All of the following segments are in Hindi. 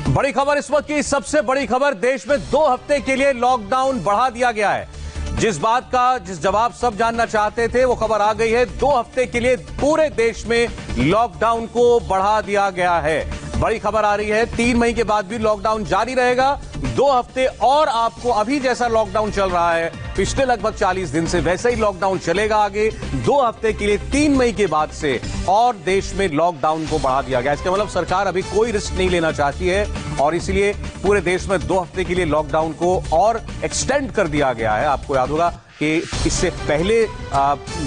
बड़ी खबर इस वक्त की सबसे बड़ी खबर, देश में 2 हफ्ते के लिए लॉकडाउन बढ़ा दिया गया है। जिस जवाब सब जानना चाहते थे वो खबर आ गई है। 2 हफ्ते के लिए पूरे देश में लॉकडाउन को बढ़ा दिया गया है। बड़ी खबर आ रही है, 3 मई के बाद भी लॉकडाउन जारी रहेगा। 2 हफ्ते और आपको अभी जैसा लॉकडाउन चल रहा है पिछले लगभग 40 दिन से, वैसे ही लॉकडाउन चलेगा आगे। 2 हफ्ते के लिए 3 मई के बाद से और देश में लॉकडाउन को बढ़ा दिया गया। इसका मतलब सरकार अभी कोई रिस्क नहीं लेना चाहती है और इसलिए पूरे देश में 2 हफ्ते के लिए लॉकडाउन को और एक्सटेंड कर दिया गया है। आपको याद होगा कि इससे पहले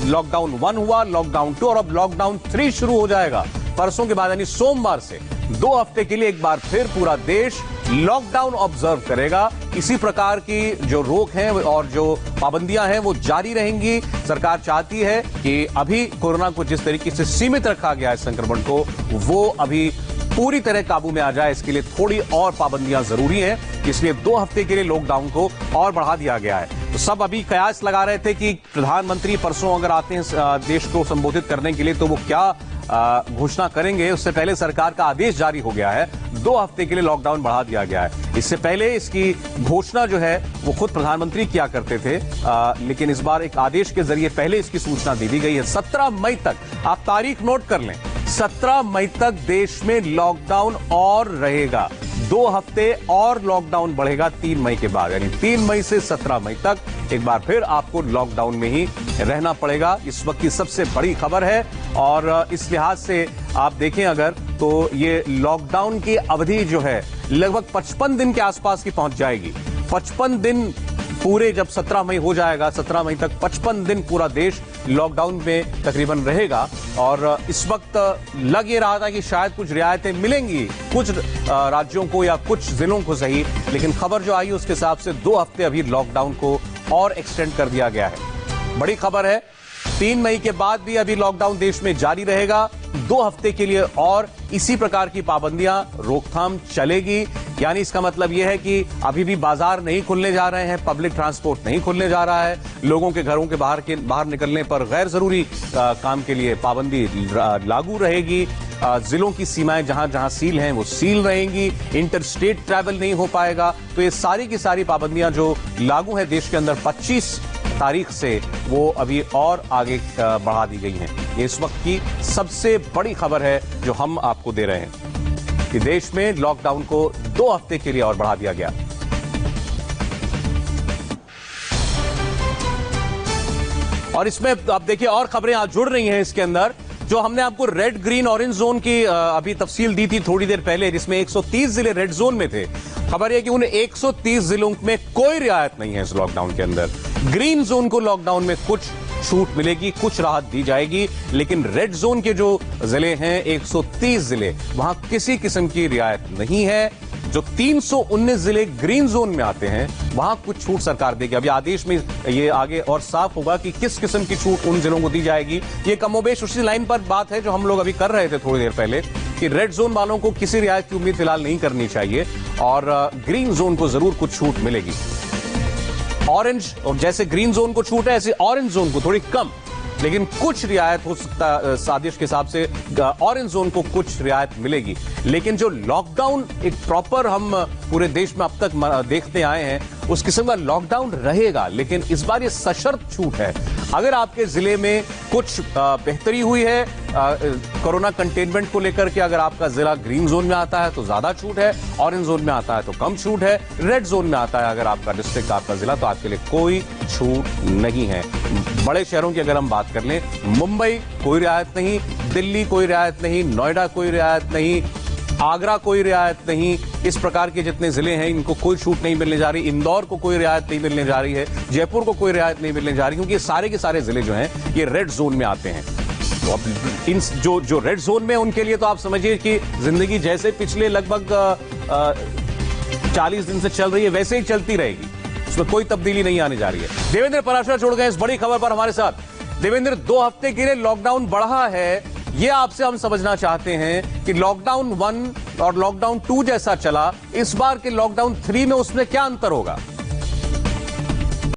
लॉकडाउन 1 हुआ, लॉकडाउन 2 और अब लॉकडाउन 3 शुरू हो जाएगा परसों के बाद, यानी सोमवार से। 2 हफ्ते के लिए एक बार फिर पूरा देश लॉकडाउन ऑब्जर्व करेगा। इसी प्रकार की जो रोक है और जो पाबंदियां हैं वो जारी रहेंगी। सरकार चाहती है कि अभी कोरोना को जिस तरीके से सीमित रखा गया है संक्रमण को, वो अभी पूरी तरह काबू में आ जाए। इसके लिए थोड़ी और पाबंदियां जरूरी हैं, इसलिए 2 हफ्ते के लिए लॉकडाउन को और बढ़ा दिया गया है। तो सब अभी कयास लगा रहे थे कि प्रधानमंत्री परसों अगर आते हैं देश को संबोधित करने के लिए तो वो क्या घोषणा करेंगे। उससे पहले सरकार का आदेश जारी हो गया है, 2 हफ्ते के लिए लॉकडाउन बढ़ा दिया गया है। इससे पहले इसकी घोषणा जो है वो खुद प्रधानमंत्री किया करते थे, लेकिन इस बार एक आदेश के जरिए पहले इसकी सूचना दे दी गई है। 17 मई तक, आप तारीख नोट कर लें, 17 मई तक देश में लॉकडाउन और रहेगा। 2 हफ्ते और लॉकडाउन बढ़ेगा 3 मई के बाद, यानी 3 मई से 17 मई तक एक बार फिर आपको लॉकडाउन में ही रहना पड़ेगा। इस वक्त की सबसे बड़ी खबर है और इस लिहाज से आप देखें अगर तो ये लॉकडाउन की अवधि जो है लगभग 55 दिन के आसपास की पहुंच जाएगी। 55 दिन पूरे, जब 17 मई हो जाएगा, 17 मई तक 55 दिन पूरा देश लॉकडाउन में तकरीबन रहेगा। और इस वक्त लग ये रहा था कि शायद कुछ रियायतें मिलेंगी कुछ राज्यों को या कुछ जिलों को सही, लेकिन खबर जो आई उसके हिसाब से 2 हफ्ते अभी लॉकडाउन को और एक्सटेंड कर दिया गया है। बड़ी खबर है, 3 मई के बाद भी अभी लॉकडाउन देश में जारी रहेगा। 2 हफ्ते के लिए और इसी प्रकार की पाबंदियां, रोकथाम चलेगी। यानी इसका मतलब यह है कि अभी भी बाजार नहीं खुलने जा रहे हैं, पब्लिक ट्रांसपोर्ट नहीं खुलने जा रहा है, लोगों के घरों के बाहर निकलने पर गैर जरूरी काम के लिए पाबंदी लागू रहेगी। जिलों की सीमाएं जहां जहां सील हैं वो सील रहेंगी, इंटर स्टेट ट्रैवल नहीं हो पाएगा। तो ये सारी की सारी पाबंदियां जो लागू है देश के अंदर 25 तारीख से, वो अभी और आगे बढ़ा दी गई हैं। ये इस वक्त की सबसे बड़ी खबर है जो हम आपको दे रहे हैं कि देश में लॉकडाउन को 2 हफ्ते के लिए और बढ़ा दिया गया। और इसमें आप देखिए और खबरें आज जुड़ रही हैं इसके अंदर। जो हमने आपको रेड, ग्रीन, ऑरेंज जोन की अभी तफसील दी थी थोड़ी देर पहले, जिसमें 130 जिले रेड जोन में थे। खबर यह कि उन 130 जिलों में कोई रियायत नहीं है इस लॉकडाउन के अंदर। ग्रीन जोन को लॉकडाउन में कुछ छूट मिलेगी, कुछ राहत दी जाएगी, लेकिन रेड जोन के जो जिले हैं 130 जिले, वहां किसी किस्म की रियायत नहीं है। जो 319 जिले ग्रीन जोन में आते हैं वहां कुछ छूट सरकार देगी। अभी आदेश में ये आगे और साफ होगा कि किस किस्म की छूट उन जिलों को दी जाएगी। ये कमोबेश उसी लाइन पर बात है जो हम लोग अभी कर रहे थे थोड़ी देर पहले, कि रेड जोन वालों को किसी रियायत की उम्मीद फिलहाल नहीं करनी चाहिए और ग्रीन जोन को जरूर कुछ छूट मिलेगी। ऑरेंज, और जैसे ग्रीन जोन को छूट है ऐसे ऑरेंज जोन को थोड़ी कम, लेकिन कुछ रियायत हो सकता है। आदेश के हिसाब से ऑरेंज जोन को कुछ रियायत मिलेगी, लेकिन जो लॉकडाउन एक प्रॉपर हम पूरे देश में अब तक देखते आए हैं उस किस्म का लॉकडाउन रहेगा, लेकिन इस बार ये सशर्त छूट है। अगर आपके जिले में कुछ बेहतरी हुई है कोरोना कंटेनमेंट को लेकर के, अगर आपका जिला ग्रीन जोन में आता है तो ज्यादा छूट है, ऑरेंज जोन में आता है तो कम छूट है, रेड जोन में आता है अगर आपका डिस्ट्रिक्ट, आपका जिला, तो आपके लिए कोई छूट नहीं है। बड़े शहरों की अगर हम बात कर लें, मुंबई कोई रियायत नहीं, दिल्ली कोई रियायत नहीं, नोएडा कोई रियायत नहीं, आगरा कोई रियायत नहीं। इस प्रकार के जितने जिले हैं इनको कोई छूट नहीं मिलने जा रही। इंदौर को कोई रियायत नहीं मिलने जा रही है, जयपुर को कोई रियायत नहीं मिलने जा रही, क्योंकि ये सारे के सारे जिले जो हैं ये रेड जोन में आते हैं। तो अब इन जो रेड जोन में उनके लिए तो आप समझिए कि जिंदगी जैसे पिछले लगभग 40 दिन से चल रही है वैसे ही चलती रहेगी, उसमें कोई तब्दीली नहीं आने जा रही है। देवेंद्र पराशर जुड़ गए इस बड़ी खबर पर हमारे साथ। देवेंद्र, 2 हफ्ते के लिए लॉकडाउन बढ़ा है, ये आपसे हम समझना चाहते हैं कि लॉकडाउन 1 और लॉकडाउन 2 जैसा चला, इस बार के लॉकडाउन 3 में उसमें क्या अंतर होगा?